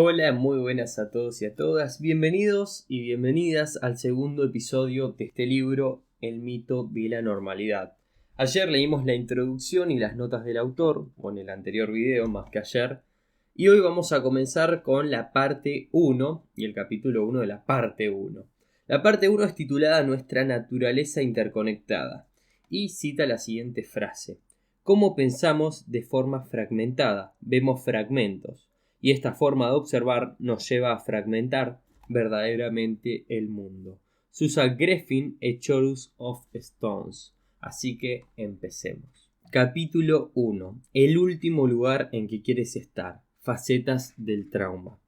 Hola, muy buenas a todos y a todas. Bienvenidos y bienvenidas al segundo episodio de este libro, El mito de la normalidad. Ayer leímos la introducción y las notas del autor, o en el anterior video más que ayer, y hoy vamos a comenzar con la parte 1 y el capítulo 1 de la parte 1. La parte 1 es titulada Nuestra naturaleza interconectada y cita la siguiente frase: ¿Cómo pensamos de forma fragmentada? Vemos fragmentos. Y esta forma de observar nos lleva a fragmentar verdaderamente el mundo. Susa Greffin, A Chorus of Stones. Así que empecemos. Capítulo 1. El último lugar en que quieres estar. Facetas del trauma.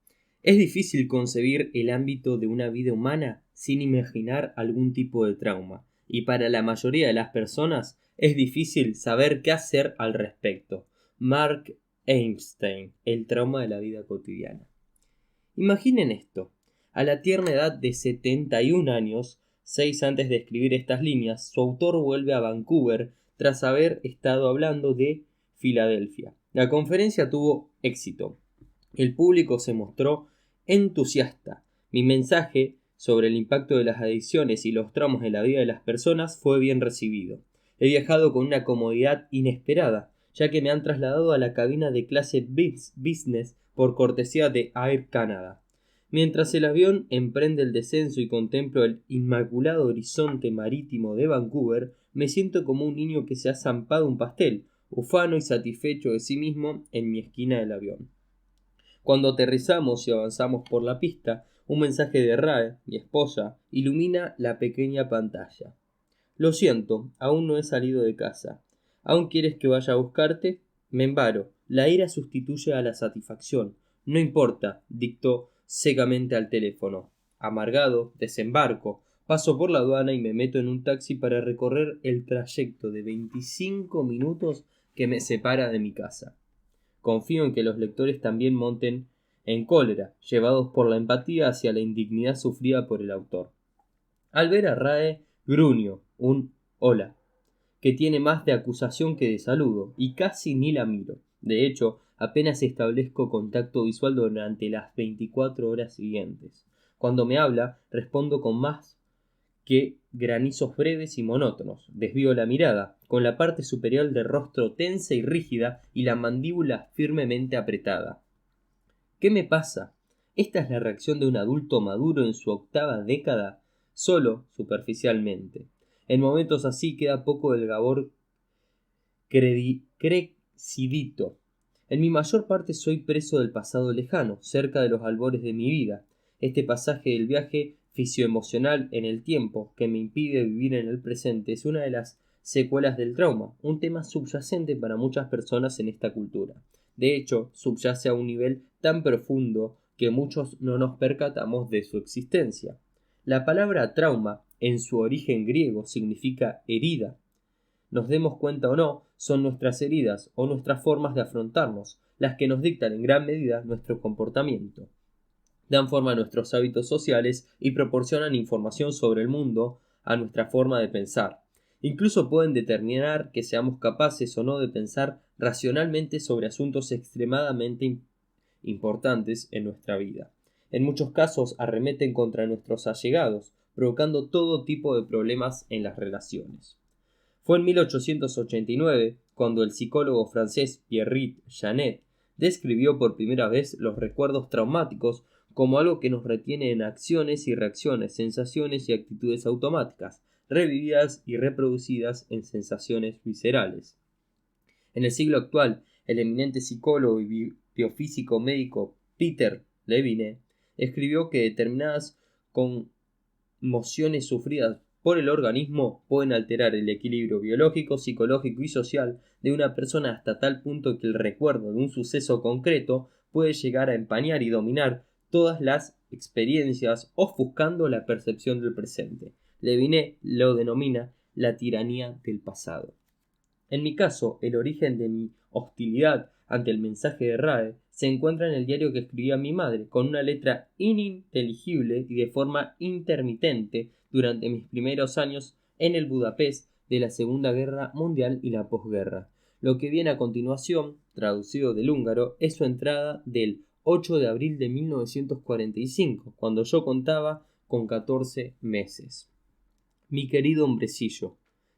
Es difícil concebir el ámbito de una vida humana sin imaginar algún tipo de trauma. Y para la mayoría de las personas es difícil saber qué hacer al respecto. Mark Einstein, el trauma de la vida cotidiana. Imaginen esto: a la tierna edad de 71 años, 6 antes de escribir estas líneas, su autor vuelve a Vancouver tras haber estado hablando de Filadelfia. La conferencia tuvo éxito. El público se mostró entusiasta. Mi mensaje sobre el impacto de las adicciones y los traumas en la vida de las personas fue bien recibido. He viajado con una comodidad inesperada, ya que me han trasladado a la cabina de clase business por cortesía de Air Canada. Mientras el avión emprende el descenso y contemplo el inmaculado horizonte marítimo de Vancouver, me siento como un niño que se ha zampado un pastel, ufano y satisfecho de sí mismo en mi esquina del avión. Cuando aterrizamos y avanzamos por la pista, un mensaje de Rae, mi esposa, ilumina la pequeña pantalla. Lo siento, aún no he salido de casa. ¿Aún quieres que vaya a buscarte? Me embaro. La ira sustituye a la satisfacción. No importa, dictó secamente al teléfono. Amargado, desembarco. Paso por la aduana y me meto en un taxi para recorrer el trayecto de 25 minutos que me separa de mi casa. Confío en que los lectores también monten en cólera, llevados por la empatía hacia la indignidad sufrida por el autor. Al ver a Rae, gruñó un hola, que tiene más de acusación que de saludo, y casi ni la miro. De hecho, apenas establezco contacto visual durante las 24 horas siguientes. Cuando me habla, respondo con más que granizos breves y monótonos. Desvío la mirada, con la parte superior del rostro tensa y rígida y la mandíbula firmemente apretada. ¿Qué me pasa? ¿Esta es la reacción de un adulto maduro en su octava década? Solo superficialmente. En momentos así queda poco del Gabor crecidito. En mi mayor parte soy preso del pasado lejano, cerca de los albores de mi vida. Este pasaje del viaje fisioemocional en el tiempo, que me impide vivir en el presente, es una de las secuelas del trauma, un tema subyacente para muchas personas en esta cultura. De hecho, subyace a un nivel tan profundo que muchos no nos percatamos de su existencia. La palabra trauma, en su origen griego, significa herida. Nos demos cuenta o no, son nuestras heridas o nuestras formas de afrontarnos las que nos dictan en gran medida nuestro comportamiento. Dan forma a nuestros hábitos sociales y proporcionan información sobre el mundo a nuestra forma de pensar. Incluso pueden determinar que seamos capaces o no de pensar racionalmente sobre asuntos extremadamente importantes en nuestra vida. En muchos casos arremeten contra nuestros allegados, provocando todo tipo de problemas en las relaciones. Fue en 1889 cuando el psicólogo francés Pierre Janet describió por primera vez los recuerdos traumáticos como algo que nos retiene en acciones y reacciones, sensaciones y actitudes automáticas, revividas y reproducidas en sensaciones viscerales. En el siglo actual, el eminente psicólogo y biofísico médico Peter Levine escribió que determinadas conmociones sufridas por el organismo pueden alterar el equilibrio biológico, psicológico y social de una persona hasta tal punto que el recuerdo de un suceso concreto puede llegar a empañar y dominar todas las experiencias, ofuscando la percepción del presente. Levine lo denomina la tiranía del pasado. En mi caso, el origen de mi hostilidad ante el mensaje de Rae se encuentra en el diario que escribía mi madre, con una letra ininteligible y de forma intermitente durante mis primeros años en el Budapest de la Segunda Guerra Mundial y la posguerra. Lo que viene a continuación, traducido del húngaro, es su entrada del 8 de abril de 1945, cuando yo contaba con 14 meses. Mi querido hombrecillo,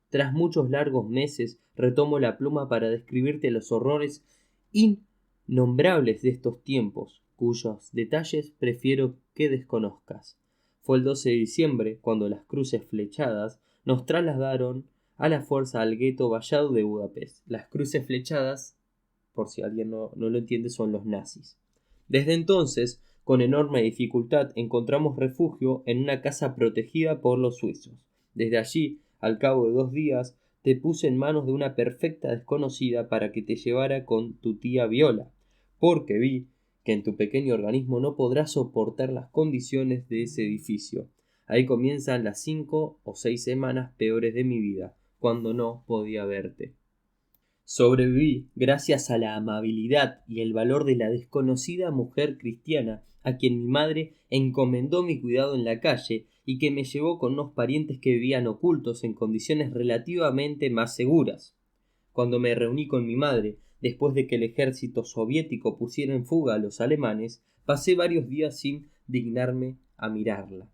tras muchos largos meses retomo la pluma para describirte los horrores innombrables de estos tiempos, cuyos detalles prefiero que desconozcas. Fue el 12 de diciembre cuando las cruces flechadas nos trasladaron a la fuerza al gueto vallado de Budapest. Las cruces flechadas, por si alguien no lo entiende, son los nazis. Desde entonces, con enorme dificultad, encontramos refugio en una casa protegida por los suizos. Desde allí, al cabo de 2 días, te puse en manos de una perfecta desconocida para que te llevara con tu tía Viola, porque vi que en tu pequeño organismo no podrás soportar las condiciones de ese edificio. Ahí comienzan las 5 o 6 semanas peores de mi vida, cuando no podía verte. Sobreviví gracias a la amabilidad y el valor de la desconocida mujer cristiana a quien mi madre encomendó mi cuidado en la calle y que me llevó con unos parientes que vivían ocultos en condiciones relativamente más seguras. Cuando me reuní con mi madre, después de que el ejército soviético pusiera en fuga a los alemanes, pasé varios días sin dignarme a mirarla.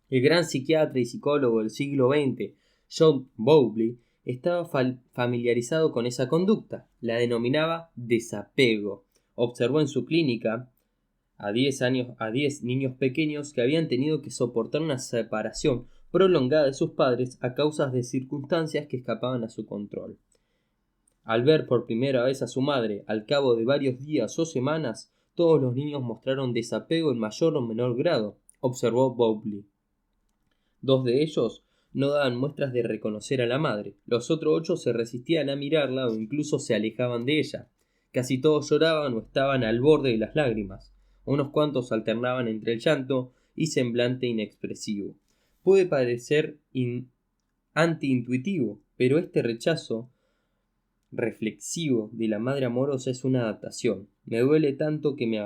El gran psiquiatra y psicólogo del siglo XX, John Bowlby, estaba familiarizado con esa conducta. La denominaba desapego. Observó en su clínica a 10 niños pequeños que habían tenido que soportar una separación prolongada de sus padres a causa de circunstancias que escapaban a su control. Al ver por primera vez a su madre, al cabo de varios días o semanas, todos los niños mostraron desapego en mayor o menor grado, observó Bowlby. 2 de ellos no daban muestras de reconocer a la madre. Los otros 8 se resistían a mirarla o incluso se alejaban de ella. Casi todos lloraban o estaban al borde de las lágrimas. Unos cuantos alternaban entre el llanto y semblante inexpresivo. Puede parecer antiintuitivo, pero este rechazo reflexivo de la madre amorosa es una adaptación. Me duele tanto que me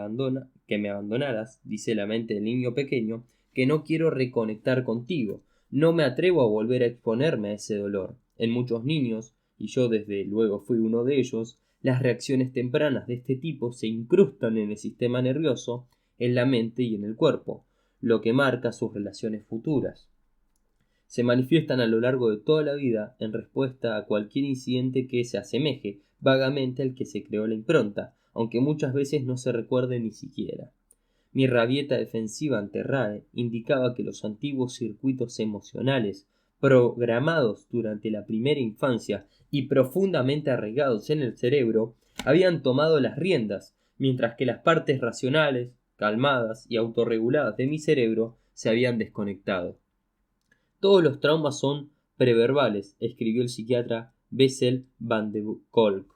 abandonaras, dice la mente del niño pequeño, que no quiero reconectar contigo. No me atrevo a volver a exponerme a ese dolor. En muchos niños, y yo desde luego fui uno de ellos, las reacciones tempranas de este tipo se incrustan en el sistema nervioso, en la mente y en el cuerpo, lo que marca sus relaciones futuras. Se manifiestan a lo largo de toda la vida en respuesta a cualquier incidente que se asemeje vagamente al que se creó la impronta, aunque muchas veces no se recuerde ni siquiera. Mi rabieta defensiva ante RAE indicaba que los antiguos circuitos emocionales, programados durante la primera infancia y profundamente arraigados en el cerebro, habían tomado las riendas, mientras que las partes racionales, calmadas y autorreguladas de mi cerebro se habían desconectado. Todos los traumas son preverbales, escribió el psiquiatra Bessel van der Kolk.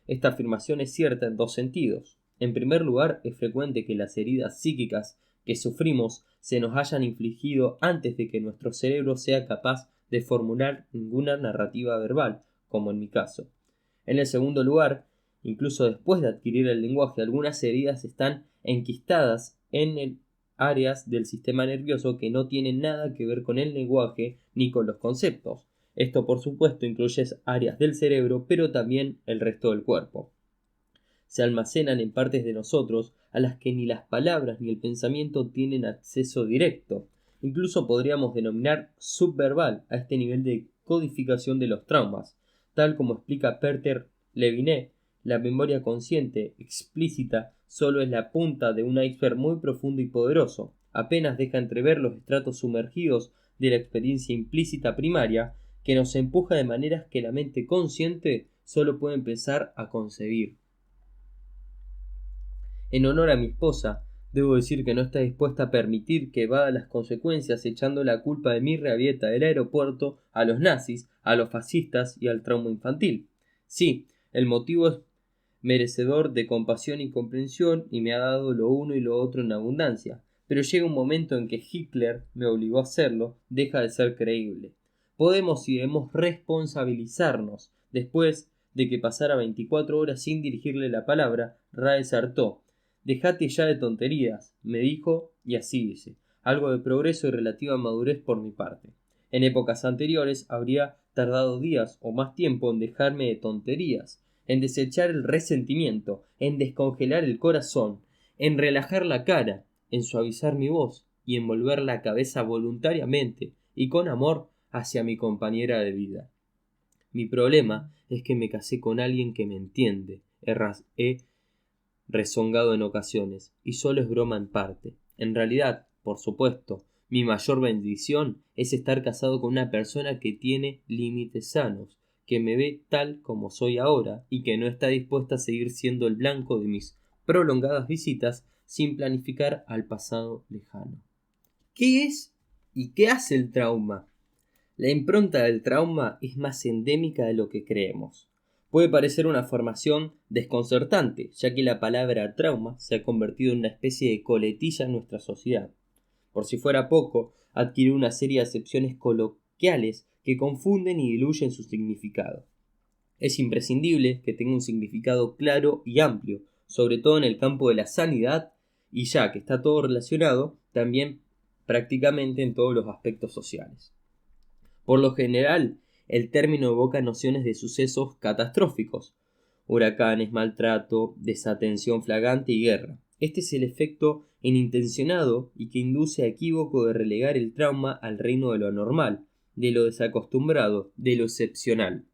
Esta afirmación es cierta en 2 sentidos. En primer lugar, es frecuente que las heridas psíquicas que sufrimos se nos hayan infligido antes de que nuestro cerebro sea capaz de formular ninguna narrativa verbal, como en mi caso. En el segundo lugar, incluso después de adquirir el lenguaje, algunas heridas están enquistadas en áreas del sistema nervioso que no tienen nada que ver con el lenguaje ni con los conceptos. Esto, por supuesto, incluye áreas del cerebro, pero también el resto del cuerpo. Se almacenan en partes de nosotros a las que ni las palabras ni el pensamiento tienen acceso directo. Incluso podríamos denominar subverbal a este nivel de codificación de los traumas. Tal como explica Peter Leviné, la memoria consciente explícita solo es la punta de un iceberg muy profundo y poderoso. Apenas deja entrever los estratos sumergidos de la experiencia implícita primaria que nos empuja de maneras que la mente consciente solo puede empezar a concebir. En honor a mi esposa, debo decir que no está dispuesta a permitir que evada las consecuencias echando la culpa de mi rabieta del aeropuerto a los nazis, a los fascistas y al trauma infantil. Sí, el motivo es merecedor de compasión y comprensión y me ha dado lo uno y lo otro en abundancia, pero llega un momento en que Hitler me obligó a hacerlo, deja de ser creíble. Podemos y debemos responsabilizarnos. Después de que pasara 24 horas sin dirigirle la palabra, Rae se hartó. Dejate ya de tonterías, me dijo, y así hice. Algo de progreso y relativa madurez por mi parte. En épocas anteriores habría tardado días o más tiempo en dejarme de tonterías, en desechar el resentimiento, en descongelar el corazón, en relajar la cara, en suavizar mi voz y en volver la cabeza voluntariamente y con amor hacia mi compañera de vida. Mi problema es que me casé con alguien que me entiende, he rezongado en ocasiones, y solo es broma en parte. En realidad, por supuesto, mi mayor bendición es estar casado con una persona que tiene límites sanos, que me ve tal como soy ahora y que no está dispuesta a seguir siendo el blanco de mis prolongadas visitas sin planificar al pasado lejano. ¿Qué es y qué hace el trauma? La impronta del trauma es más endémica de lo que creemos. Puede parecer una formación desconcertante, ya que la palabra trauma se ha convertido en una especie de coletilla en nuestra sociedad. Por si fuera poco, adquirió una serie de acepciones coloquiales que confunden y diluyen su significado. Es imprescindible que tenga un significado claro y amplio, sobre todo en el campo de la sanidad, y ya que está todo relacionado, también prácticamente en todos los aspectos sociales. Por lo general, el término evoca nociones de sucesos catastróficos, huracanes, maltrato, desatención flagrante y guerra. Este es el efecto inintencionado y que induce a equívoco de relegar el trauma al reino de lo anormal, de lo desacostumbrado, de lo excepcional.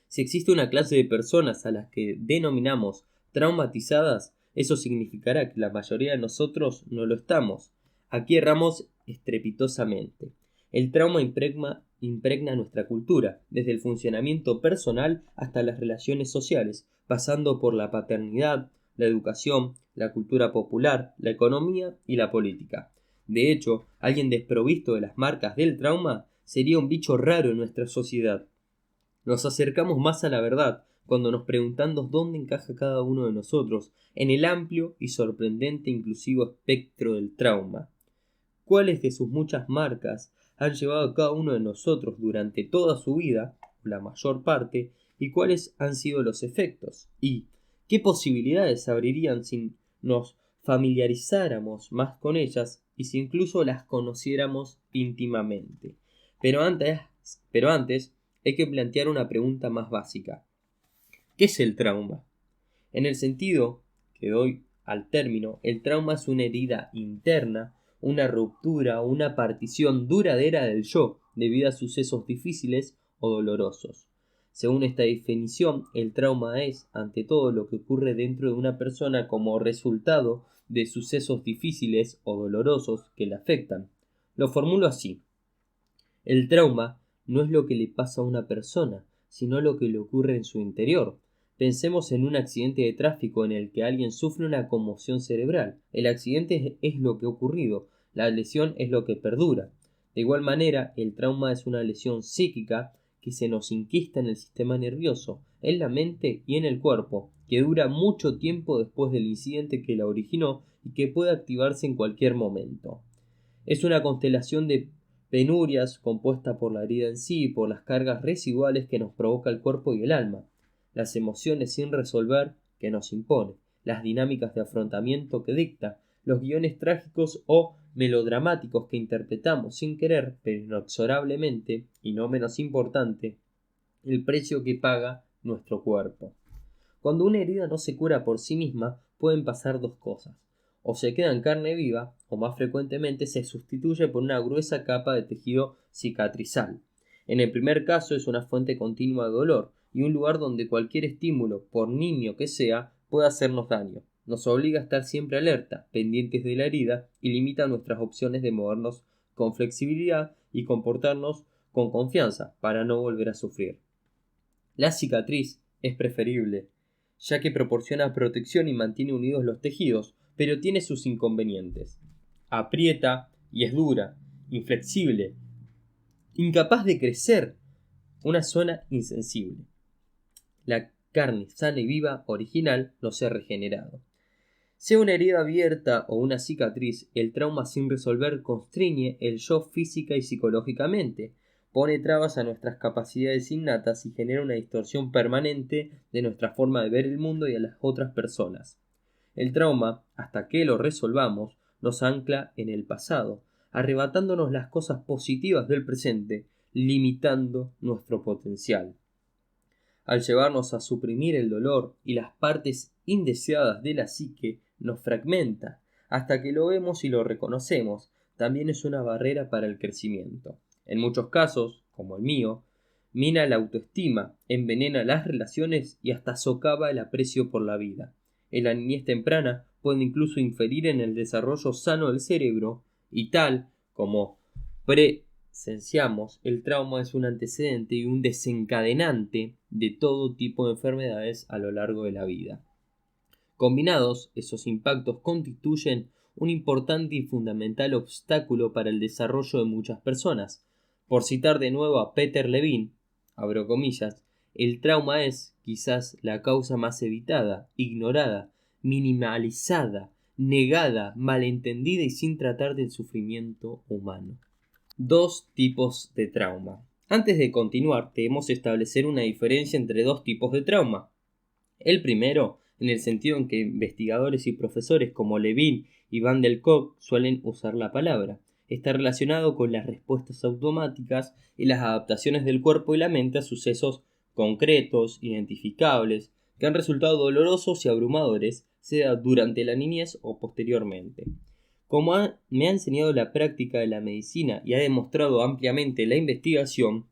Si existe una clase de personas a las que denominamos traumatizadas, eso significará que la mayoría de nosotros no lo estamos. Aquí erramos estrepitosamente. El trauma impregna nuestra cultura, desde el funcionamiento personal hasta las relaciones sociales, pasando por la paternidad, la educación, la cultura popular, la economía y la política. De hecho, alguien desprovisto de las marcas del trauma sería un bicho raro en nuestra sociedad. Nos acercamos más a la verdad cuando nos preguntamos dónde encaja cada uno de nosotros en el amplio y sorprendente inclusivo espectro del trauma. ¿Cuáles de sus muchas marcas han llevado a cada uno de nosotros durante toda su vida, la mayor parte, y cuáles han sido los efectos? ¿Y qué posibilidades abrirían si nos familiarizáramos más con ellas y si incluso las conociéramos íntimamente? Pero antes hay que plantear una pregunta más básica. ¿Qué es el trauma? En el sentido que doy al término, el trauma es una herida interna, una ruptura o una partición duradera del yo debido a sucesos difíciles o dolorosos. Según esta definición, el trauma es, ante todo, lo que ocurre dentro de una persona como resultado de sucesos difíciles o dolorosos que la afectan. Lo formulo así. El trauma no es lo que le pasa a una persona, sino lo que le ocurre en su interior. Pensemos en un accidente de tráfico en el que alguien sufre una conmoción cerebral. El accidente es lo que ha ocurrido, la lesión es lo que perdura. De igual manera, el trauma es una lesión psíquica que se nos inquista en el sistema nervioso, en la mente y en el cuerpo, que dura mucho tiempo después del incidente que la originó y que puede activarse en cualquier momento. Es una constelación de penurias compuesta por la herida en sí y por las cargas residuales que nos provoca el cuerpo y el alma, las emociones sin resolver que nos impone, las dinámicas de afrontamiento que dicta, los guiones trágicos o melodramáticos que interpretamos sin querer, pero inexorablemente, y no menos importante, el precio que paga nuestro cuerpo. Cuando una herida no se cura por sí misma, pueden pasar dos cosas. O se queda en carne viva, o más frecuentemente se sustituye por una gruesa capa de tejido cicatrizal. En el primer caso es una fuente continua de dolor y un lugar donde cualquier estímulo, por nimio que sea, puede hacernos daño. Nos obliga a estar siempre alerta, pendientes de la herida y limita nuestras opciones de movernos con flexibilidad y comportarnos con confianza para no volver a sufrir. La cicatriz es preferible, ya que proporciona protección y mantiene unidos los tejidos, pero tiene sus inconvenientes. Aprieta y es dura, inflexible, incapaz de crecer, una zona insensible. La carne sana y viva original no se ha regenerado. Sea una herida abierta o una cicatriz, el trauma sin resolver constriñe el yo física y psicológicamente, pone trabas a nuestras capacidades innatas y genera una distorsión permanente de nuestra forma de ver el mundo y a las otras personas. El trauma, hasta que lo resolvamos, nos ancla en el pasado, arrebatándonos las cosas positivas del presente, limitando nuestro potencial. Al llevarnos a suprimir el dolor y las partes indeseadas de la psique, nos fragmenta, hasta que lo vemos y lo reconocemos. También es una barrera para el crecimiento. En muchos casos, como el mío, mina la autoestima, envenena las relaciones y hasta socava el aprecio por la vida. En la niñez temprana puede incluso inferir en el desarrollo sano del cerebro y tal como presenciamos, el trauma es un antecedente y un desencadenante de todo tipo de enfermedades a lo largo de la vida. Combinados, esos impactos constituyen un importante y fundamental obstáculo para el desarrollo de muchas personas. Por citar de nuevo a Peter Levine, abro comillas, el trauma es, quizás, la causa más evitada, ignorada, minimalizada, negada, malentendida y sin tratar del sufrimiento humano. Dos tipos de trauma. Antes de continuar, debemos establecer una diferencia entre dos tipos de trauma. El primero, en el sentido en que investigadores y profesores como Levine y Van der Kolk suelen usar la palabra, está relacionado con las respuestas automáticas y las adaptaciones del cuerpo y la mente a sucesos concretos, identificables, que han resultado dolorosos y abrumadores, sea durante la niñez o posteriormente. Como me ha enseñado la práctica de la medicina y ha demostrado ampliamente la investigación,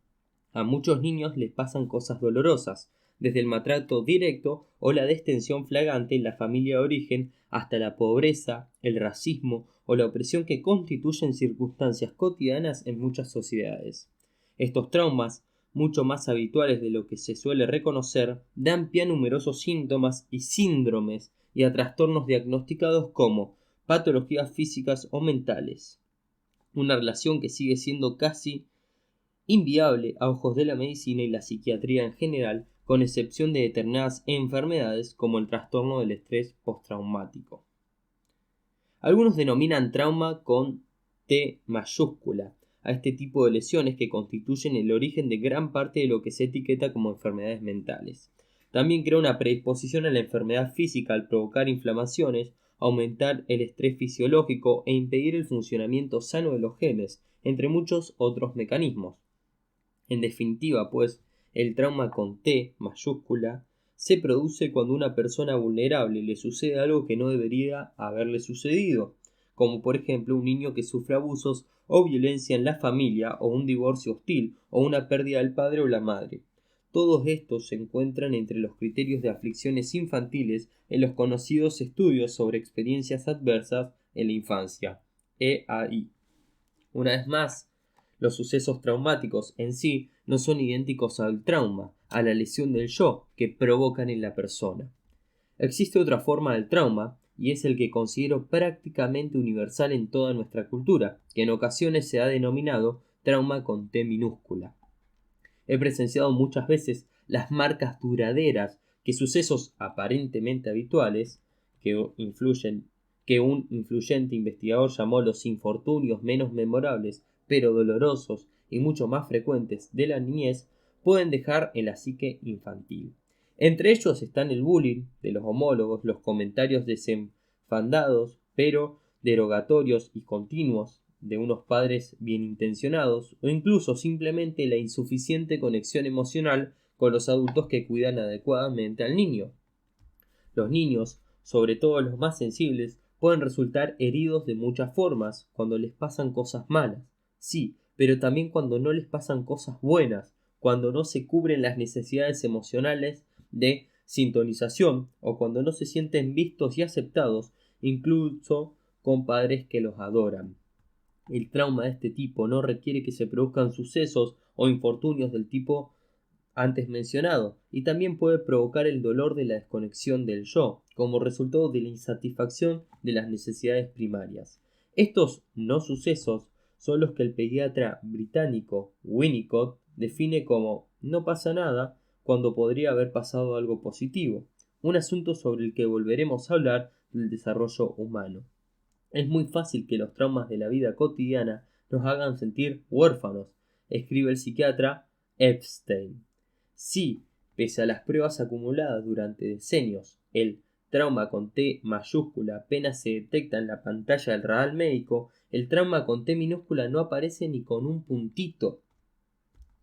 a muchos niños les pasan cosas dolorosas, desde el maltrato directo o la destensión flagrante en la familia de origen hasta la pobreza, el racismo o la opresión que constituyen circunstancias cotidianas en muchas sociedades. Estos traumas, mucho más habituales de lo que se suele reconocer, dan pie a numerosos síntomas y síndromes y a trastornos diagnosticados como patologías físicas o mentales. Una relación que sigue siendo casi inviable a ojos de la medicina y la psiquiatría en general, con excepción de determinadas enfermedades como el trastorno del estrés postraumático. Algunos denominan trauma con T mayúscula a este tipo de lesiones que constituyen el origen de gran parte de lo que se etiqueta como enfermedades mentales. También crea una predisposición a la enfermedad física al provocar inflamaciones, aumentar el estrés fisiológico e impedir el funcionamiento sano de los genes, entre muchos otros mecanismos. En definitiva, pues, el trauma con T mayúscula se produce cuando a una persona vulnerable le sucede algo que no debería haberle sucedido, como por ejemplo un niño que sufre abusos o violencia en la familia, o un divorcio hostil, o una pérdida del padre o la madre. Todos estos se encuentran entre los criterios de aflicciones infantiles en los conocidos estudios sobre experiencias adversas en la infancia, EAI. Una vez más, los sucesos traumáticos en sí no son idénticos al trauma, a la lesión del yo que provocan en la persona. Existe otra forma del trauma, y es el que considero prácticamente universal en toda nuestra cultura, que en ocasiones se ha denominado trauma con T minúscula. He presenciado muchas veces las marcas duraderas que sucesos aparentemente habituales, que un influyente investigador llamó los infortunios menos memorables, pero dolorosos y mucho más frecuentes de la niñez, pueden dejar en la psique infantil. Entre ellos están el bullying de los homólogos, los comentarios desenfandados pero derogatorios y continuos de unos padres bien intencionados, o incluso simplemente la insuficiente conexión emocional con los adultos que cuidan adecuadamente al niño. Los niños, sobre todo los más sensibles, pueden resultar heridos de muchas formas cuando les pasan cosas malas, sí, pero también cuando no les pasan cosas buenas, cuando no se cubren las necesidades emocionales de sintonización o cuando no se sienten vistos y aceptados, incluso con padres que los adoran. El trauma de este tipo no requiere que se produzcan sucesos o infortunios del tipo antes mencionado, y también puede provocar el dolor de la desconexión del yo, como resultado de la insatisfacción de las necesidades primarias. Estos no sucesos son los que el pediatra británico Winnicott define como no pasa nada cuando podría haber pasado algo positivo, un asunto sobre el que volveremos a hablar del desarrollo humano. Es muy fácil que los traumas de la vida cotidiana nos hagan sentir huérfanos, escribe el psiquiatra Epstein. Si, pese a las pruebas acumuladas durante decenios, el trauma con T mayúscula apenas se detecta en la pantalla del radar médico, el trauma con T minúscula no aparece ni con un puntito.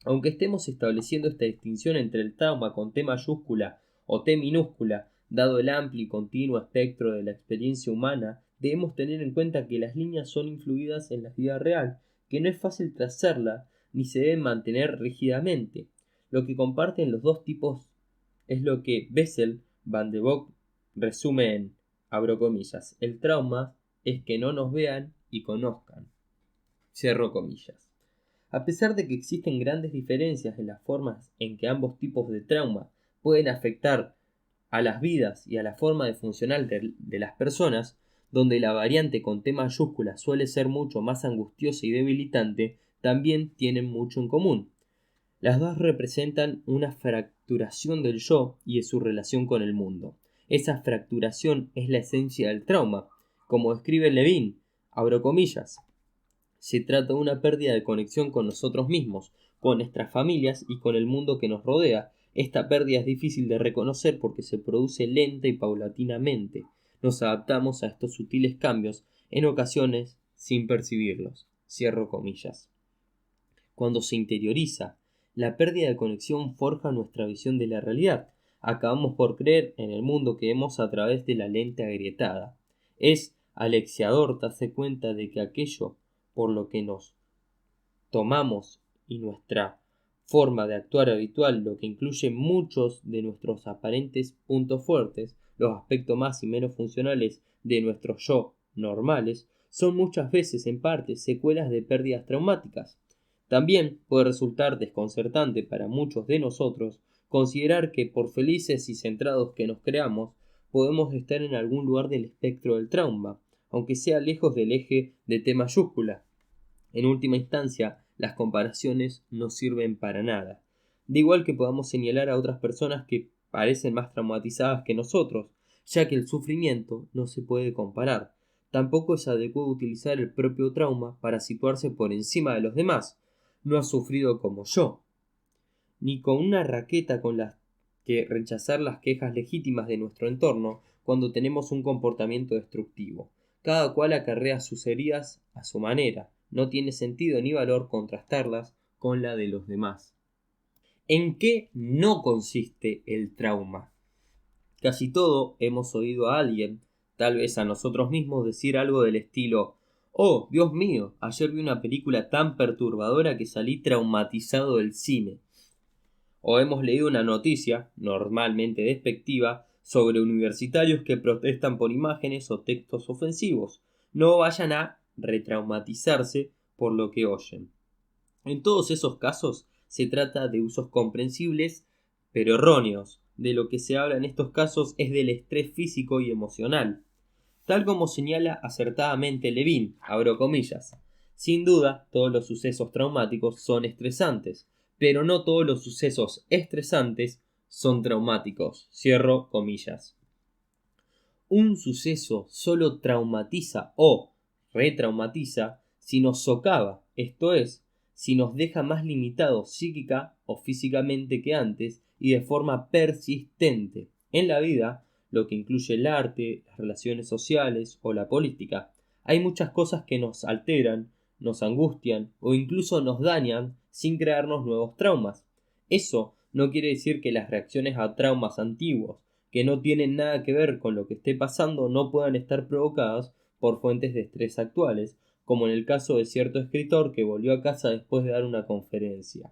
Aunque estemos estableciendo esta distinción entre el trauma con T mayúscula o T minúscula Dado el amplio y continuo espectro de la experiencia humana, debemos tener en cuenta que las líneas son influidas en la vida real, que no es fácil trazarla ni se deben mantener rígidamente. Lo que comparten los dos tipos es lo que Bessel van de Vogt resume en, abro comillas, el trauma es que no nos vean y conozcan, cierro comillas. A pesar de que existen grandes diferencias en las formas en que ambos tipos de trauma pueden afectar a las vidas y a la forma de funcionar de las personas, donde la variante con T mayúscula suele ser mucho más angustiosa y debilitante, también tienen mucho en común. Las dos representan una fracturación del yo y de su relación con el mundo. Esa fracturación es la esencia del trauma. Como escribe Levine, abro comillas, se trata de una pérdida de conexión con nosotros mismos, con nuestras familias y con el mundo que nos rodea. Esta pérdida es difícil de reconocer porque se produce lenta y paulatinamente. Nos adaptamos a estos sutiles cambios, en ocasiones sin percibirlos. Cierro comillas. Cuando se interioriza, la pérdida de conexión forja nuestra visión de la realidad. Acabamos por creer en el mundo que vemos a través de la lente agrietada. Es alexiador darse cuenta de que aquello por lo que nos tomamos y nuestra forma de actuar habitual, lo que incluye muchos de nuestros aparentes puntos fuertes, los aspectos más y menos funcionales de nuestro yo normales, son muchas veces en parte secuelas de pérdidas traumáticas. También puede resultar desconcertante para muchos de nosotros considerar que por felices y centrados que nos creamos, podemos estar en algún lugar del espectro del trauma, aunque sea lejos del eje de T mayúscula. En última instancia, las comparaciones no sirven para nada. De igual que podamos señalar a otras personas que parecen más traumatizadas que nosotros, ya que el sufrimiento no se puede comparar. Tampoco es adecuado utilizar el propio trauma para situarse por encima de los demás. No has sufrido como yo. Ni con una raqueta con la que rechazar las quejas legítimas de nuestro entorno cuando tenemos un comportamiento destructivo. Cada cual acarrea sus heridas a su manera. No tiene sentido ni valor contrastarlas con la de los demás. ¿En qué no consiste el trauma? Casi todo hemos oído a alguien, tal vez a nosotros mismos, decir algo del estilo: «Oh, Dios mío, ayer vi una película tan perturbadora que salí traumatizado del cine». O hemos leído una noticia, normalmente despectiva, sobre universitarios que protestan por imágenes o textos ofensivos. No vayan a retraumatizarse por lo que oyen. En todos esos casos se trata de usos comprensibles pero erróneos. De lo que se habla en estos casos es del estrés físico y emocional. Tal como señala acertadamente Levine, abro comillas, sin duda todos los sucesos traumáticos son estresantes, pero no todos los sucesos estresantes son traumáticos, cierro comillas. Un suceso solo traumatiza o retraumatiza si nos socava, esto es, si nos deja más limitados psíquica o físicamente que antes y de forma persistente. En la vida, lo que incluye el arte, las relaciones sociales o la política, hay muchas cosas que nos alteran, nos angustian o incluso nos dañan sin crearnos nuevos traumas. Eso no quiere decir que las reacciones a traumas antiguos, que no tienen nada que ver con lo que esté pasando, no puedan estar provocadas por fuentes de estrés actuales, como en el caso de cierto escritor que volvió a casa después de dar una conferencia.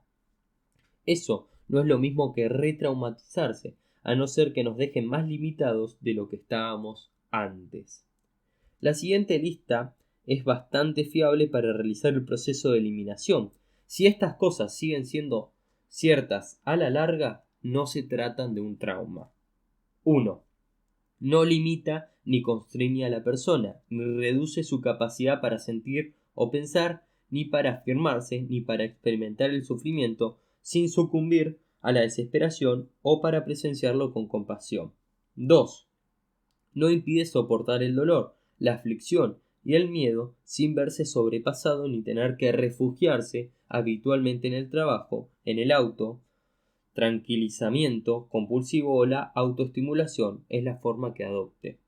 Eso no es lo mismo que retraumatizarse, a no ser que nos dejen más limitados de lo que estábamos antes. La siguiente lista es bastante fiable para realizar el proceso de eliminación. Si estas cosas siguen siendo ciertas a la larga, no se tratan de un trauma. 1. No limita ni constriñe a la persona, ni reduce su capacidad para sentir o pensar, ni para afirmarse, ni para experimentar el sufrimiento sin sucumbir a la desesperación o para presenciarlo con compasión. 2. No impide soportar el dolor, la aflicción y el miedo sin verse sobrepasado ni tener que refugiarse habitualmente en el trabajo, en el auto, tranquilizamiento compulsivo o la autoestimulación es la forma que adopte.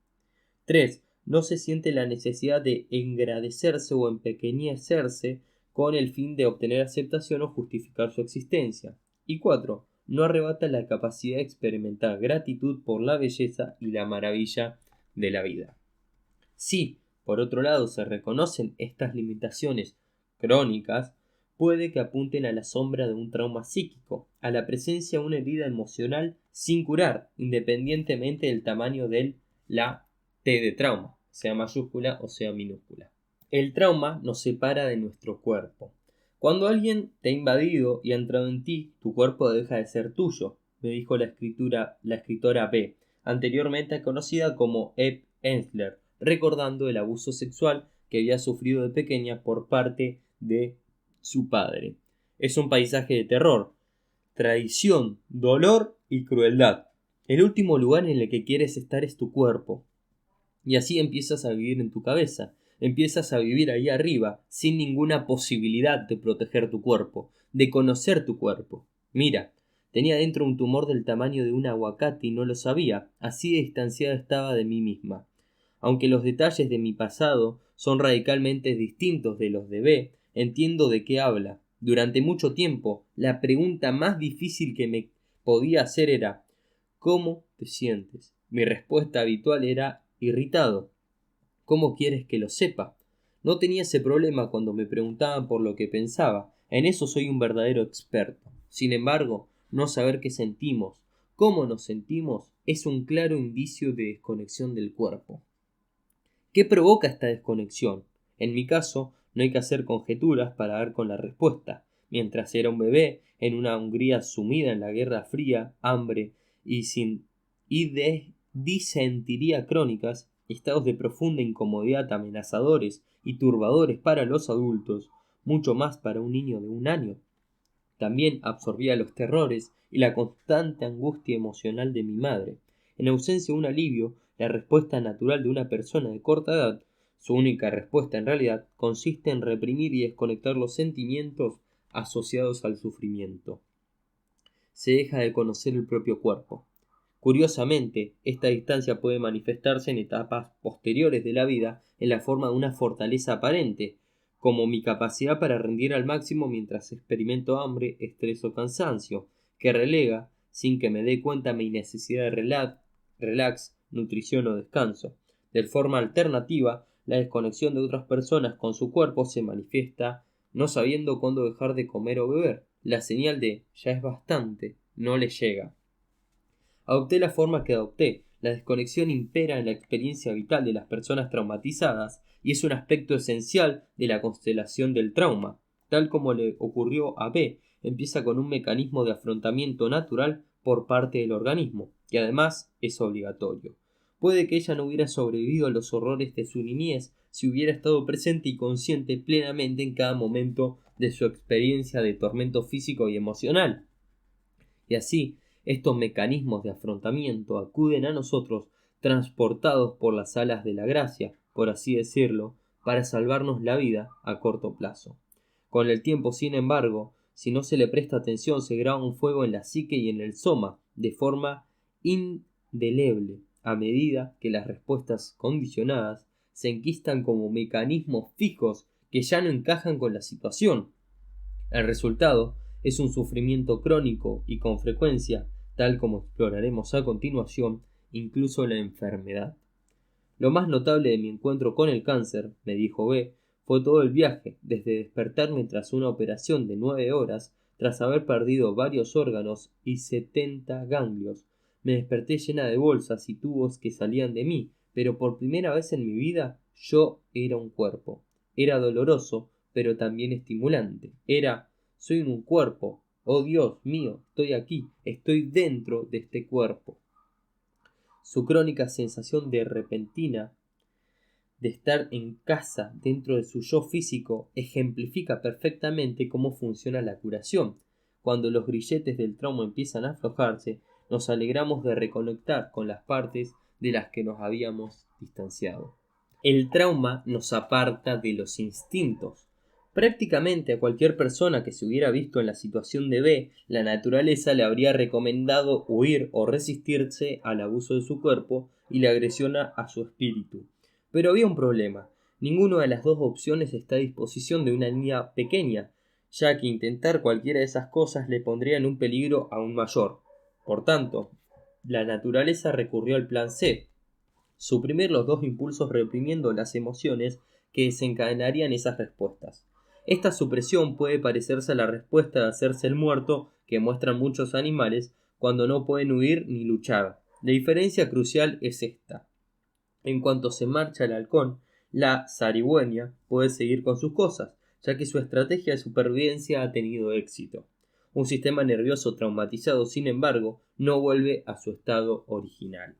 3. No se siente la necesidad de engrandecerse o empequeñecerse con el fin de obtener aceptación o justificar su existencia. Y 4. no arrebata la capacidad de experimentar gratitud por la belleza y la maravilla de la vida. Si, por otro lado, se reconocen estas limitaciones crónicas, puede que apunten a la sombra de un trauma psíquico, a la presencia de una herida emocional sin curar, independientemente del tamaño de la T de trauma, sea mayúscula o sea minúscula. El trauma nos separa de nuestro cuerpo. Cuando alguien te ha invadido y ha entrado en ti, tu cuerpo deja de ser tuyo, me dijo la escritora B, anteriormente conocida como Eve Ensler, recordando el abuso sexual que había sufrido de pequeña por parte de su padre. Es un paisaje de terror, traición, dolor y crueldad. El último lugar en el que quieres estar es tu cuerpo. Y así empiezas a vivir en tu cabeza. Empiezas a vivir ahí arriba, sin ninguna posibilidad de proteger tu cuerpo, de conocer tu cuerpo. Mira, tenía dentro un tumor del tamaño de un aguacate y no lo sabía, así de distanciada estaba de mí misma. Aunque los detalles de mi pasado son radicalmente distintos de los de B, entiendo de qué habla. Durante mucho tiempo, la pregunta más difícil que me podía hacer era ¿cómo te sientes? Mi respuesta habitual era irritado. ¿Cómo quieres que lo sepa? No tenía ese problema cuando me preguntaban por lo que pensaba. En eso soy un verdadero experto. Sin embargo, no saber qué sentimos, cómo nos sentimos, es un claro indicio de desconexión del cuerpo. ¿Qué provoca esta desconexión? En mi caso, no hay que hacer conjeturas para dar con la respuesta. Mientras era un bebé, en una Hungría sumida en la Guerra Fría, hambre y de disentería crónicas, estados de profunda incomodidad amenazadores y turbadores para los adultos, mucho más para un niño de 1 año. También absorbía los terrores y la constante angustia emocional de mi madre. En ausencia de un alivio, la respuesta natural de una persona de corta edad, su única respuesta en realidad, consiste en reprimir y desconectar los sentimientos asociados al sufrimiento. Se deja de conocer el propio cuerpo. Curiosamente, esta distancia puede manifestarse en etapas posteriores de la vida en la forma de una fortaleza aparente, como mi capacidad para rendir al máximo mientras experimento hambre, estrés o cansancio, que relega, sin que me dé cuenta, mi necesidad de relax, nutrición o descanso. De forma alternativa, la desconexión de otras personas con su cuerpo se manifiesta no sabiendo cuándo dejar de comer o beber. La señal de ya es bastante no le llega. Adopté la forma que adopté. La desconexión impera en la experiencia vital de las personas traumatizadas y es un aspecto esencial de la constelación del trauma. Tal como le ocurrió a B, empieza con un mecanismo de afrontamiento natural por parte del organismo, que además es obligatorio. Puede que ella no hubiera sobrevivido a los horrores de su niñez si hubiera estado presente y consciente plenamente en cada momento de su experiencia de tormento físico y emocional. Y así, estos mecanismos de afrontamiento acuden a nosotros transportados por las alas de la gracia, por así decirlo, para salvarnos la vida a corto plazo. Con el tiempo, sin embargo, si no se le presta atención, se graba un fuego en la psique y en el soma, de forma indeleble, a medida que las respuestas condicionadas se enquistan como mecanismos fijos que ya no encajan con la situación. El resultado es un sufrimiento crónico y con frecuencia, tal como exploraremos a continuación, incluso la enfermedad. Lo más notable de mi encuentro con el cáncer, me dijo B, fue todo el viaje, desde despertarme tras una operación de 9 horas, tras haber perdido varios órganos y 70 ganglios. Me desperté llena de bolsas y tubos que salían de mí, pero por primera vez en mi vida yo era un cuerpo. Era doloroso, pero también estimulante. Soy un cuerpo. Oh Dios mío, estoy aquí, estoy dentro de este cuerpo. Su crónica sensación de repentina de estar en casa dentro de su yo físico ejemplifica perfectamente cómo funciona la curación. Cuando los grilletes del trauma empiezan a aflojarse, nos alegramos de reconectar con las partes de las que nos habíamos distanciado. El trauma nos aparta de los instintos. Prácticamente a cualquier persona que se hubiera visto en la situación de B, la naturaleza le habría recomendado huir o resistirse al abuso de su cuerpo y la agresión a su espíritu. Pero había un problema. Ninguna de las dos opciones está a disposición de una niña pequeña. ya que intentar cualquiera de esas cosas le pondría en un peligro aún mayor. Por tanto, la naturaleza recurrió al plan C: suprimir los dos impulsos reprimiendo las emociones que desencadenarían esas respuestas. Esta supresión puede parecerse a la respuesta de hacerse el muerto que muestran muchos animales cuando no pueden huir ni luchar. La diferencia crucial es esta: en cuanto se marcha el halcón, la zarigüeya puede seguir con sus cosas, ya que su estrategia de supervivencia ha tenido éxito. Un sistema nervioso traumatizado, sin embargo, no vuelve a su estado original.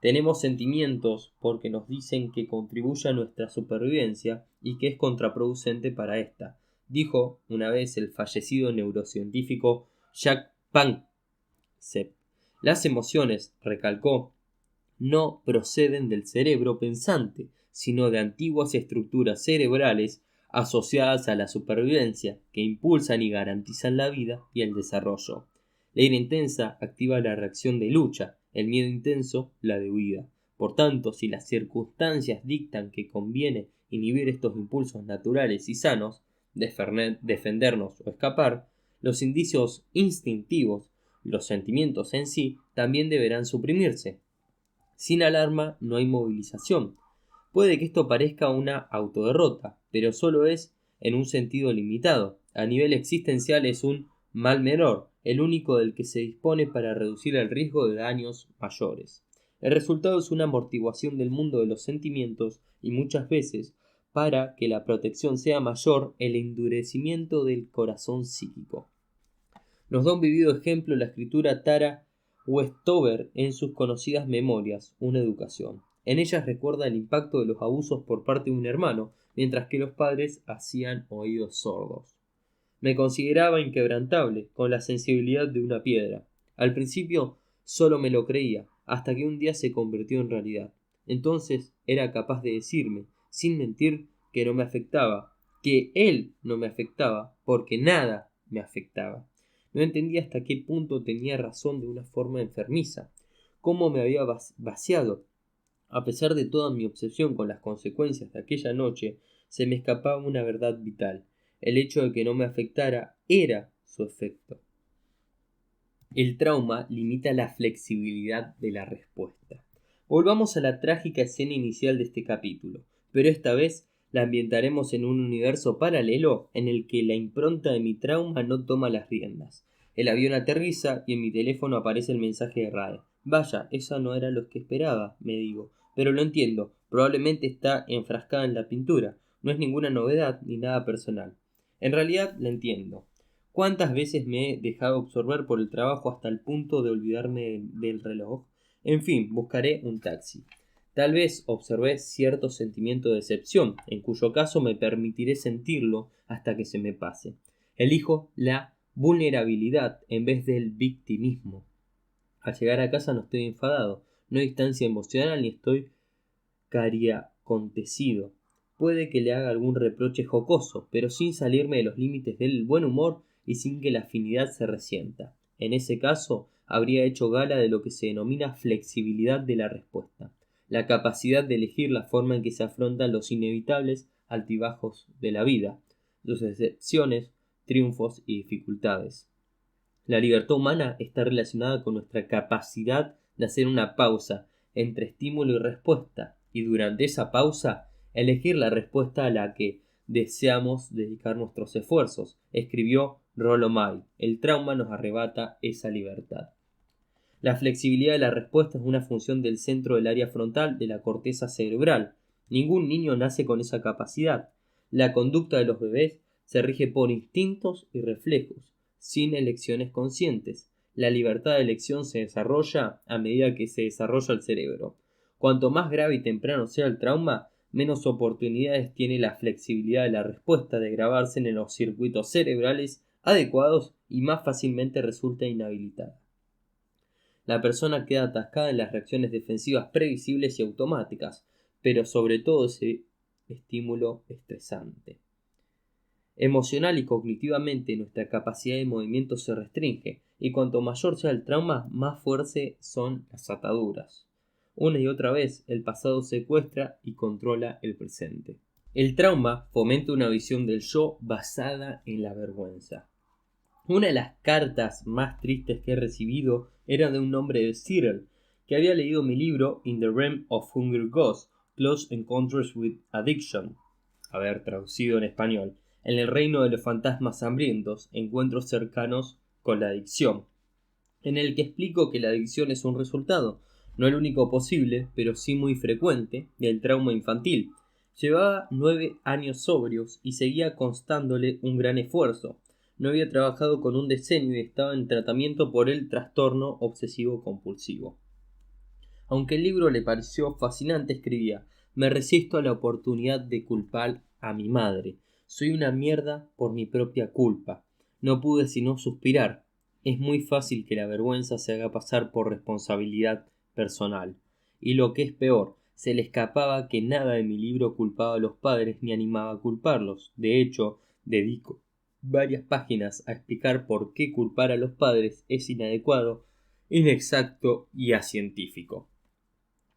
Tenemos sentimientos porque nos dicen que contribuye a nuestra supervivencia y que es contraproducente para esta, dijo una vez el fallecido neurocientífico Jack Panksepp. Las emociones, recalcó, no proceden del cerebro pensante, sino de antiguas estructuras cerebrales asociadas a la supervivencia, que impulsan y garantizan la vida y el desarrollo. La ira intensa activa la reacción de lucha, el miedo intenso la de huida. Por tanto, si las circunstancias dictan que conviene inhibir estos impulsos naturales y sanos, defendernos o escapar, los indicios instintivos, los sentimientos en sí, también deberán suprimirse. Sin alarma no hay movilización. Puede que esto parezca una autoderrota, pero solo es en un sentido limitado. A nivel existencial es un mal menor, el único del que se dispone para reducir el riesgo de daños mayores. El resultado es una amortiguación del mundo de los sentimientos y muchas veces, para que la protección sea mayor, el endurecimiento del corazón psíquico. Nos da un vivido ejemplo la escritura Tara Westover en sus conocidas memorias, Una educación. En ellas recuerda el impacto de los abusos por parte de un hermano, mientras que los padres hacían oídos sordos. Me consideraba inquebrantable, con la sensibilidad de una piedra. Al principio solo me lo creía, hasta que un día se convirtió en realidad. Entonces era capaz de decirme, sin mentir, que no me afectaba, que él no me afectaba, porque nada me afectaba. No entendía hasta qué punto tenía razón de una forma enfermiza, cómo me había vaciado. A pesar de toda mi obsesión con las consecuencias de aquella noche, se me escapaba una verdad vital. El hecho de que no me afectara era su efecto. El trauma limita la flexibilidad de la respuesta. Volvamos a la trágica escena inicial de este capítulo, pero esta vez la ambientaremos en un universo paralelo en el que la impronta de mi trauma no toma las riendas. El avión aterriza y en mi teléfono aparece el mensaje de RAE. Vaya, eso no era lo que esperaba, me digo, pero lo entiendo, probablemente está enfrascada en la pintura, no es ninguna novedad ni nada personal. En realidad la entiendo. ¿Cuántas veces me he dejado absorber por el trabajo hasta el punto de olvidarme del reloj? En fin, buscaré un taxi. Tal vez observé cierto sentimiento de decepción, en cuyo caso me permitiré sentirlo hasta que se me pase. Elijo la vulnerabilidad en vez del victimismo. Al llegar a casa no estoy enfadado, no hay distancia emocional ni estoy cariacontecido. Puede que le haga algún reproche jocoso, pero sin salirme de los límites del buen humor y sin que la afinidad se resienta. En ese caso, habría hecho gala de lo que se denomina flexibilidad de la respuesta, la capacidad de elegir la forma en que se afrontan los inevitables altibajos de la vida, sus decepciones, triunfos y dificultades. La libertad humana está relacionada con nuestra capacidad de hacer una pausa entre estímulo y respuesta, y durante esa pausa elegir la respuesta a la que deseamos dedicar nuestros esfuerzos, escribió Rollo May. El trauma nos arrebata esa libertad. La flexibilidad de la respuesta es una función del centro del área frontal de la corteza cerebral. Ningún niño nace con esa capacidad. La conducta de los bebés se rige por instintos y reflejos, sin elecciones conscientes. La libertad de elección se desarrolla a medida que se desarrolla el cerebro. Cuanto más grave y temprano sea el trauma, menos oportunidades tiene la flexibilidad de la respuesta de grabarse en los circuitos cerebrales adecuados y más fácilmente resulta inhabilitada. La persona queda atascada en las reacciones defensivas previsibles y automáticas, pero sobre todo ese estímulo estresante. Emocional y cognitivamente nuestra capacidad de movimiento se restringe, y cuanto mayor sea el trauma, más fuertes son las ataduras. Una y otra vez el pasado secuestra y controla el presente. El trauma fomenta una visión del yo basada en la vergüenza. Una de las cartas más tristes que he recibido era de un hombre de Seattle, que había leído mi libro In the Realm of Hungry Ghosts, Close Encounters with Addiction, traducido en español, en el reino de los fantasmas hambrientos, encuentros cercanos con la adicción, en el que explico que la adicción es un resultado, no el único posible, pero sí muy frecuente, del trauma infantil. Llevaba 9 años sobrios y seguía constándole un gran esfuerzo. No había trabajado con un decenio y estaba en tratamiento por el trastorno obsesivo compulsivo. Aunque el libro le pareció fascinante, escribía: me resisto a la oportunidad de culpar a mi madre. Soy una mierda por mi propia culpa. No pude sino suspirar. Es muy fácil que la vergüenza se haga pasar por responsabilidad personal. Y lo que es peor, se le escapaba que nada de mi libro culpaba a los padres ni animaba a culparlos. De hecho, dedico varias páginas a explicar por qué culpar a los padres es inadecuado, inexacto y acientífico.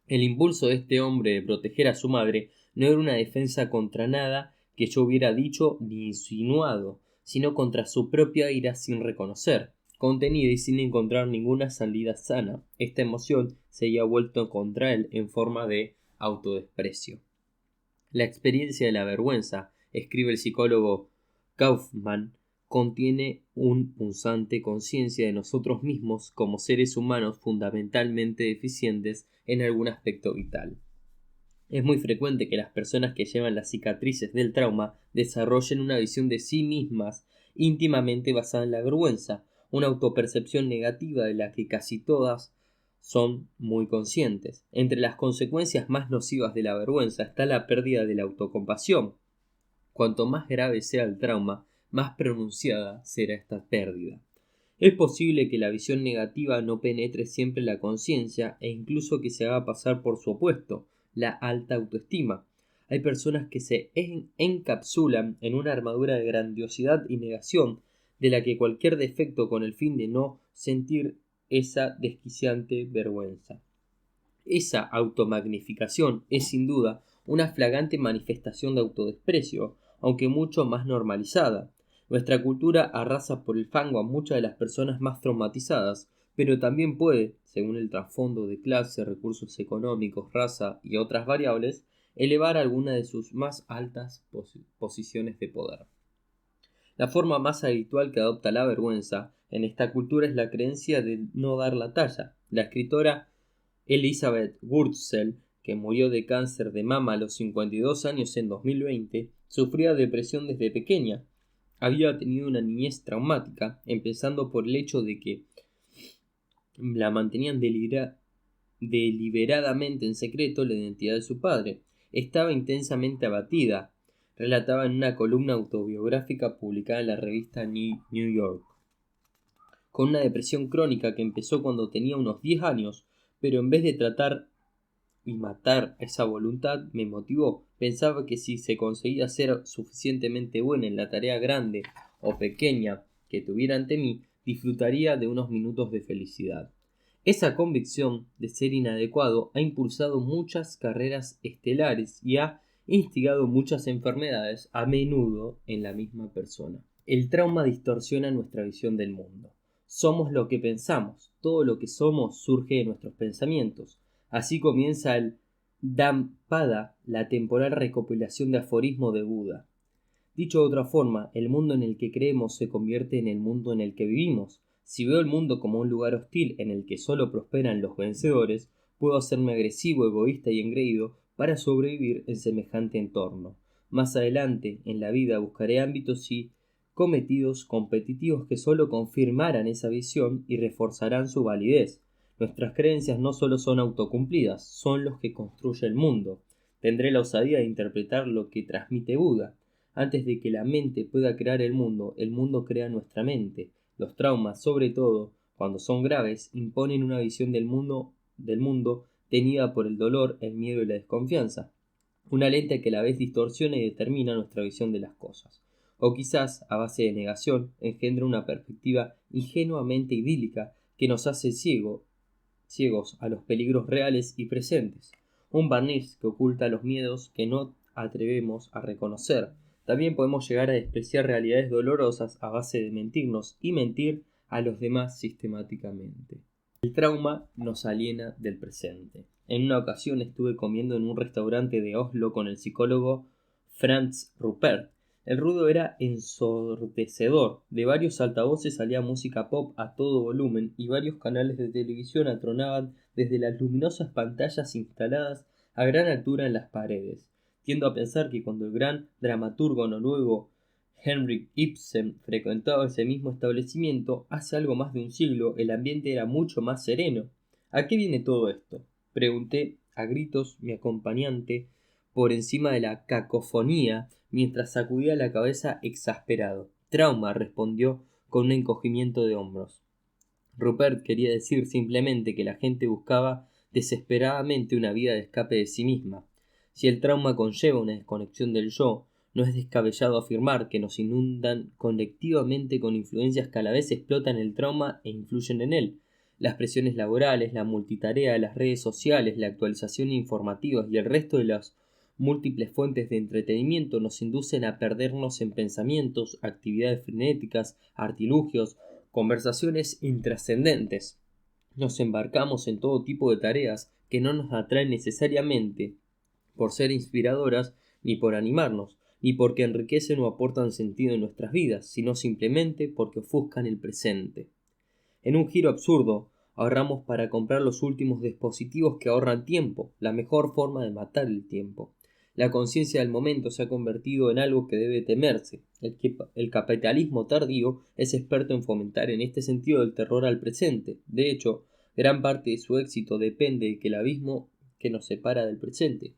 El impulso de este hombre de proteger a su madre no era una defensa contra nada que yo hubiera dicho ni insinuado, sino contra su propia ira sin reconocer, contenida y sin encontrar ninguna salida sana. Esta emoción se había vuelto contra él en forma de autodesprecio. La experiencia de la vergüenza, escribe el psicólogo Kaufman, contiene un punzante conciencia de nosotros mismos como seres humanos fundamentalmente deficientes en algún aspecto vital. Es muy frecuente que las personas que llevan las cicatrices del trauma desarrollen una visión de sí mismas íntimamente basada en la vergüenza, una autopercepción negativa de la que casi todas son muy conscientes. Entre las consecuencias más nocivas de la vergüenza está la pérdida de la autocompasión. Cuanto más grave sea el trauma, más pronunciada será esta pérdida. Es posible que la visión negativa no penetre siempre la conciencia e incluso que se haga pasar por su opuesto, la alta autoestima. Hay personas que se encapsulan en una armadura de grandiosidad y negación de la que cualquier defecto con el fin de no sentir esa desquiciante vergüenza. Esa automagnificación es sin duda una flagrante manifestación de autodesprecio, aunque mucho más normalizada. Nuestra cultura arrasa por el fango a muchas de las personas más traumatizadas, pero también puede, según el trasfondo de clase, recursos económicos, raza y otras variables, elevar alguna de sus más altas posiciones de poder. La forma más habitual que adopta la vergüenza en esta cultura es la creencia de no dar la talla. La escritora Elizabeth Wurtzel, que murió de cáncer de mama a los 52 años en 2020, sufría depresión desde pequeña. Había tenido una niñez traumática, empezando por el hecho de que la mantenían deliberadamente en secreto la identidad de su padre. Estaba intensamente abatida, relataba en una columna autobiográfica publicada en la revista New York. Con una depresión crónica que empezó cuando tenía unos 10 años, pero en vez de tratar y matar esa voluntad me motivó. Pensaba que si se conseguía ser suficientemente buena en la tarea grande o pequeña que tuviera ante mí, disfrutaría de unos minutos de felicidad. Esa convicción de ser inadecuado ha impulsado muchas carreras estelares y ha instigado muchas enfermedades, a menudo en la misma persona. El trauma distorsiona nuestra visión del mundo. Somos lo que pensamos, todo lo que somos surge de nuestros pensamientos. Así comienza el Dhammapada, la temporal recopilación de aforismos de Buda. Dicho de otra forma, el mundo en el que creemos se convierte en el mundo en el que vivimos. Si veo el mundo como un lugar hostil en el que solo prosperan los vencedores, puedo hacerme agresivo, egoísta y engreído para sobrevivir en semejante entorno. Más adelante, en la vida, buscaré ámbitos y cometidos competitivos que solo confirmarán esa visión y reforzarán su validez. Nuestras creencias no solo son autocumplidas, son los que construye el mundo. Tendré la osadía de interpretar lo que transmite Buda. Antes de que la mente pueda crear el mundo crea nuestra mente. Los traumas, sobre todo, cuando son graves, imponen una visión del mundo tenida por el dolor, el miedo y la desconfianza. Una lente que a la vez distorsiona y determina nuestra visión de las cosas. O quizás, a base de negación, engendra una perspectiva ingenuamente idílica que nos hace ciegos a los peligros reales y presentes. Un barniz que oculta los miedos que no atrevemos a reconocer. También podemos llegar a despreciar realidades dolorosas a base de mentirnos y mentir a los demás sistemáticamente. El trauma nos aliena del presente. En una ocasión estuve comiendo en un restaurante de Oslo con el psicólogo Franz Ruppert. El ruido era ensordecedor. De varios altavoces salía música pop a todo volumen y varios canales de televisión atronaban desde las luminosas pantallas instaladas a gran altura en las paredes. Tiendo a pensar que cuando el gran dramaturgo noruego Henrik Ibsen frecuentaba ese mismo establecimiento hace algo más de un siglo, el ambiente era mucho más sereno. ¿A qué viene todo esto?, pregunté a gritos mi acompañante por encima de la cacofonía mientras sacudía la cabeza exasperado. Trauma, respondió con un encogimiento de hombros. Rupert quería decir simplemente que la gente buscaba desesperadamente una vía de escape de sí misma. Si el trauma conlleva una desconexión del yo, no es descabellado afirmar que nos inundan colectivamente con influencias que a la vez explotan el trauma e influyen en él. Las presiones laborales, la multitarea, las redes sociales, la actualización informativa y el resto de las múltiples fuentes de entretenimiento nos inducen a perdernos en pensamientos, actividades frenéticas, artilugios, conversaciones intrascendentes. Nos embarcamos en todo tipo de tareas que no nos atraen necesariamente por ser inspiradoras, ni por animarnos, ni porque enriquecen o aportan sentido en nuestras vidas, sino simplemente porque ofuscan el presente. En un giro absurdo, ahorramos para comprar los últimos dispositivos que ahorran tiempo, la mejor forma de matar el tiempo. La conciencia del momento se ha convertido en algo que debe temerse. El capitalismo tardío es experto en fomentar en este sentido el terror al presente. De hecho, gran parte de su éxito depende del abismo que nos separa del presente.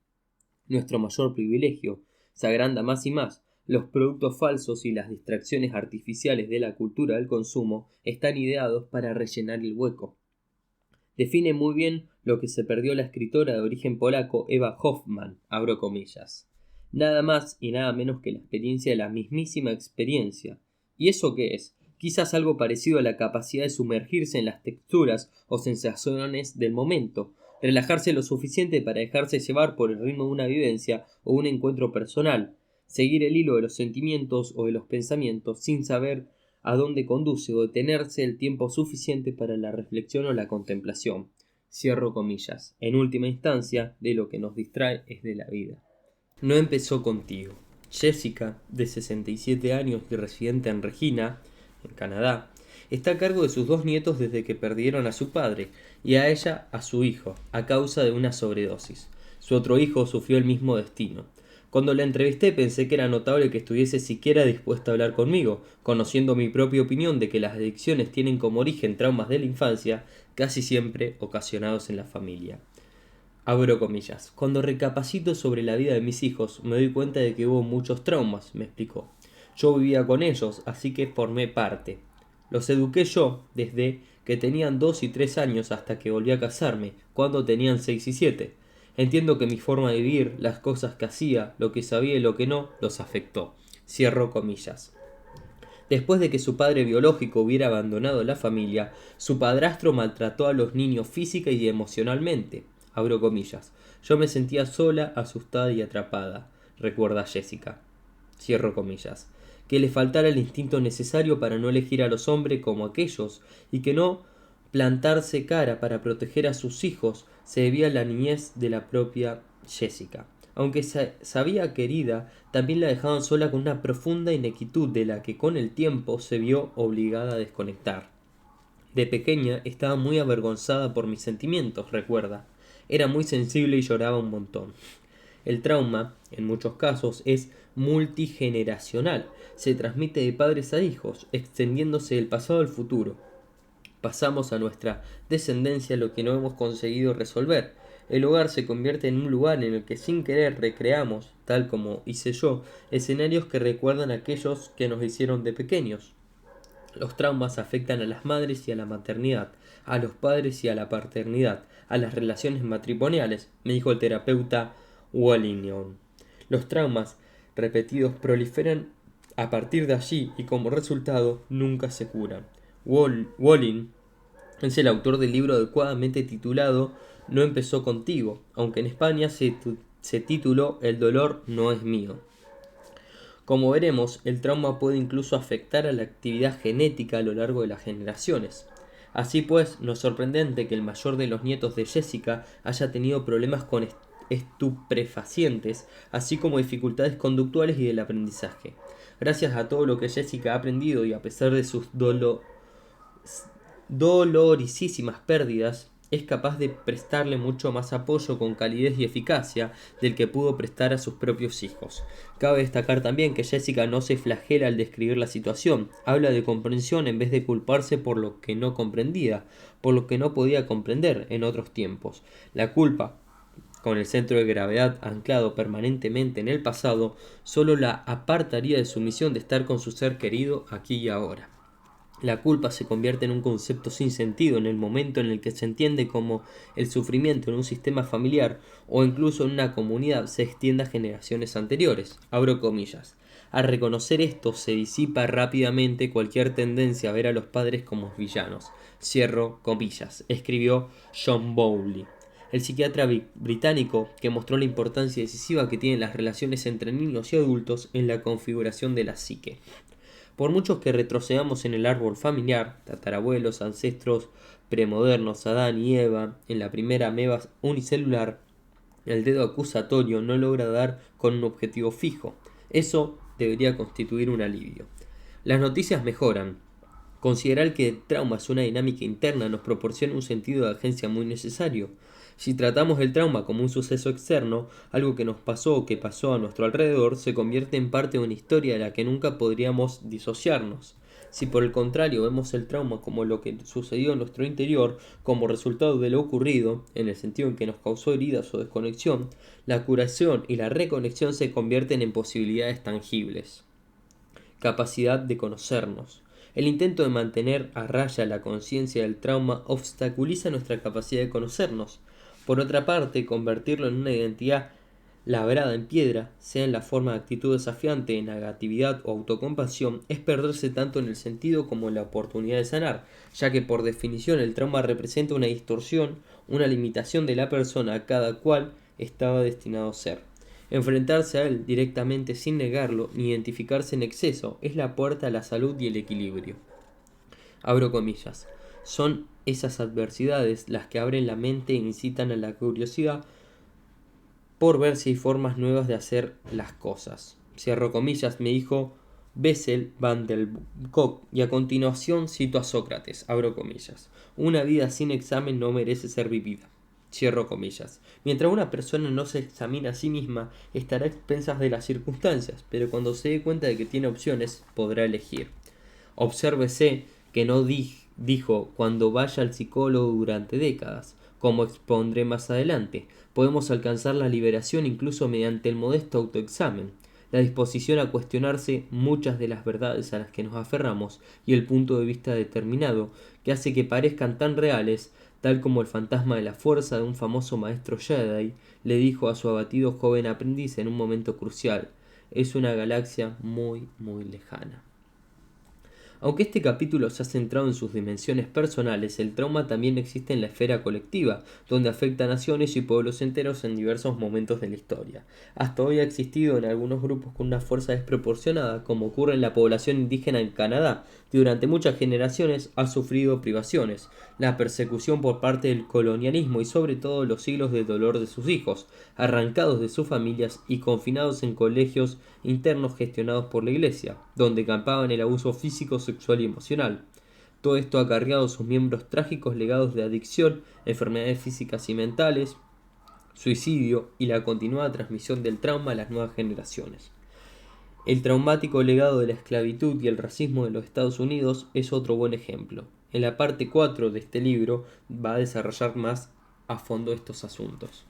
Nuestro mayor privilegio se agranda más y más. Los productos falsos y las distracciones artificiales de la cultura del consumo están ideados para rellenar el hueco. Define muy bien lo que se perdió la escritora de origen polaco Eva Hoffman, abro comillas. Nada más y nada menos que la experiencia de la mismísima experiencia. ¿Y eso qué es? Quizás algo parecido a la capacidad de sumergirse en las texturas o sensaciones del momento, relajarse lo suficiente para dejarse llevar por el ritmo de una vivencia o un encuentro personal, seguir el hilo de los sentimientos o de los pensamientos sin saber a dónde conduce o detenerse el tiempo suficiente para la reflexión o la contemplación. Cierro comillas. En última instancia, de lo que nos distrae es de la vida. No empezó contigo. Jessica, de 67 años y residente en Regina, en Canadá, está a cargo de sus 2 nietos desde que perdieron a su padre y a ella a su hijo, a causa de una sobredosis. Su otro hijo sufrió el mismo destino. Cuando la entrevisté pensé que era notable que estuviese siquiera dispuesta a hablar conmigo, conociendo mi propia opinión de que las adicciones tienen como origen traumas de la infancia, casi siempre ocasionados en la familia. Abro comillas. Cuando recapacito sobre la vida de mis hijos, me doy cuenta de que hubo muchos traumas, me explicó. Yo vivía con ellos, así que formé parte. Los eduqué yo desde que tenían 2 y 3 años hasta que volví a casarme, cuando tenían 6 y 7. Entiendo que mi forma de vivir, las cosas que hacía, lo que sabía y lo que no, los afectó. Cierro comillas. Después de que su padre biológico hubiera abandonado la familia, su padrastro maltrató a los niños física y emocionalmente. Abro comillas. Yo me sentía sola, asustada y atrapada, recuerda Jessica. Cierro comillas. Que le faltara el instinto necesario para no elegir a los hombres como aquellos y que no plantarse cara para proteger a sus hijos se debía a la niñez de la propia Jessica. Aunque sabía querida, también la dejaban sola con una profunda inequitud de la que con el tiempo se vio obligada a desconectar. De pequeña estaba muy avergonzada por mis sentimientos, recuerda. Era muy sensible y lloraba un montón. El trauma, en muchos casos, es multigeneracional. Se transmite de padres a hijos, extendiéndose del pasado al futuro. Pasamos a nuestra descendencia lo que no hemos conseguido resolver. El hogar se convierte en un lugar en el que sin querer recreamos, tal como hice yo, escenarios que recuerdan a aquellos que nos hicieron de pequeños. Los traumas afectan a las madres y a la maternidad, a los padres y a la paternidad, a las relaciones matrimoniales, me dijo el terapeuta Wallingham. Los traumas repetidos proliferan a partir de allí y como resultado nunca se curan. Walling es el autor del libro adecuadamente titulado No empezó contigo, aunque en España se se tituló El dolor no es mío. Como veremos, el trauma puede incluso afectar a la actividad genética a lo largo de las generaciones. Así pues, no es sorprendente que el mayor de los nietos de Jessica haya tenido problemas con estupefacientes, así como dificultades conductuales y del aprendizaje. Gracias a todo lo que Jessica ha aprendido y a pesar de sus dolorosísimas pérdidas, es capaz de prestarle mucho más apoyo con calidez y eficacia del que pudo prestar a sus propios hijos. Cabe destacar también que Jessica no se flagela al describir la situación, habla de comprensión en vez de culparse por lo que no comprendía, por lo que no podía comprender en otros tiempos. La culpa, con el centro de gravedad anclado permanentemente en el pasado, solo la apartaría de su misión de estar con su ser querido aquí y ahora. La culpa se convierte en un concepto sin sentido en el momento en el que se entiende como el sufrimiento en un sistema familiar o incluso en una comunidad se extiende a generaciones anteriores. Abro comillas. Al reconocer esto se disipa rápidamente cualquier tendencia a ver a los padres como villanos. Cierro comillas, escribió John Bowlby, el psiquiatra británico que mostró la importancia decisiva que tienen las relaciones entre niños y adultos en la configuración de la psique. Por muchos que retrocedamos en el árbol familiar, tatarabuelos, ancestros premodernos, Adán y Eva, en la primera ameba unicelular, el dedo acusatorio no logra dar con un objetivo fijo. Eso debería constituir un alivio. Las noticias mejoran. Considerar que el trauma es una dinámica interna nos proporciona un sentido de agencia muy necesario. Si tratamos el trauma como un suceso externo, algo que nos pasó o que pasó a nuestro alrededor, se convierte en parte de una historia de la que nunca podríamos disociarnos. Si por el contrario vemos el trauma como lo que sucedió en nuestro interior, como resultado de lo ocurrido, en el sentido en que nos causó heridas o desconexión, la curación y la reconexión se convierten en posibilidades tangibles. Capacidad de conocernos. El intento de mantener a raya la conciencia del trauma obstaculiza nuestra capacidad de conocernos. Por otra parte, convertirlo en una identidad labrada en piedra, sea en la forma de actitud desafiante, negatividad o autocompasión, es perderse tanto en el sentido como en la oportunidad de sanar, ya que por definición el trauma representa una distorsión, una limitación de la persona a cada cual estaba destinado a ser. Enfrentarse a él directamente sin negarlo ni identificarse en exceso es la puerta a la salud y el equilibrio. Abro comillas. Son esas adversidades las que abren la mente e incitan a la curiosidad por ver si hay formas nuevas de hacer las cosas. Cierro comillas, me dijo Bessel van der Kolk, y a continuación cito a Sócrates, abro comillas. Una vida sin examen no merece ser vivida. Cierro comillas. Mientras una persona no se examina a sí misma, estará a expensas de las circunstancias, pero cuando se dé cuenta de que tiene opciones, podrá elegir. Obsérvese que no dijo cuando vaya al psicólogo durante décadas. Como expondré más adelante, podemos alcanzar la liberación incluso mediante el modesto autoexamen, la disposición a cuestionarse muchas de las verdades a las que nos aferramos y el punto de vista determinado que hace que parezcan tan reales, tal como el fantasma de la fuerza de un famoso maestro Jedi le dijo a su abatido joven aprendiz en un momento crucial: es una galaxia muy, muy lejana. Aunque este capítulo se ha centrado en sus dimensiones personales, el trauma también existe en la esfera colectiva, donde afecta a naciones y pueblos enteros en diversos momentos de la historia. Hasta hoy ha existido en algunos grupos con una fuerza desproporcionada, como ocurre en la población indígena en Canadá, que durante muchas generaciones ha sufrido privaciones, la persecución por parte del colonialismo y sobre todo los siglos de dolor de sus hijos, arrancados de sus familias y confinados en colegios internos gestionados por la Iglesia, donde campaban el abuso físico, sexual y emocional. Todo esto ha acarreado sus miembros trágicos legados de adicción, enfermedades físicas y mentales, suicidio y la continuada transmisión del trauma a las nuevas generaciones. El traumático legado de la esclavitud y el racismo de los Estados Unidos es otro buen ejemplo. En la parte 4 de este libro va a desarrollar más a fondo estos asuntos.